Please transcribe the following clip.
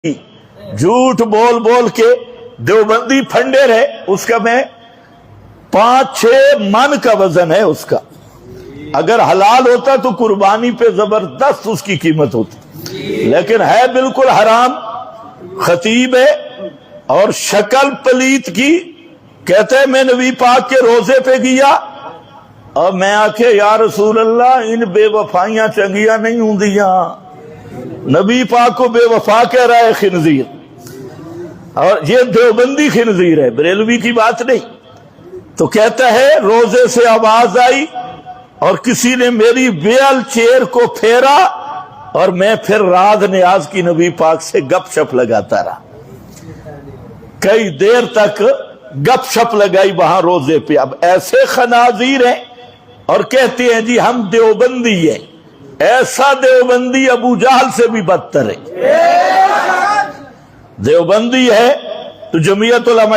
جھوٹ بول بول کے دیوبندی پھنڈے رہے، اس کا میں 5-6 من کا وزن ہے اس کا، اگر حلال ہوتا تو قربانی پہ زبردست اس کی قیمت ہوتی، لیکن ہے بالکل حرام، خطیب ہے اور شکل پلیت کی، کہتے ہیں میں نبی پاک کے روزے پہ گیا اور میں آکھے یا رسول اللہ ان بے وفائیاں چنگیاں نہیں ہوں دیاں، نبی پاک کو بے وفا کہہ رہا ہے خنزیر، اور یہ دیوبندی خنزیر ہے، بریلوی کی بات نہیں۔ تو کہتا ہے روزے سے آواز آئی اور کسی نے میری ویل چیئر کو پھیرا اور میں پھر راز نیاز کی نبی پاک سے گپ شپ لگاتا رہا، کئی دیر تک گپ شپ لگائی وہاں روزے پہ۔ اب ایسے خنازیر ہیں اور کہتے ہیں جی ہم دیوبندی ہیں، ایسا دیوبندی ابو جہل سے بھی بدتر ہے۔ دیوبندی ہے تو جمعیت علماء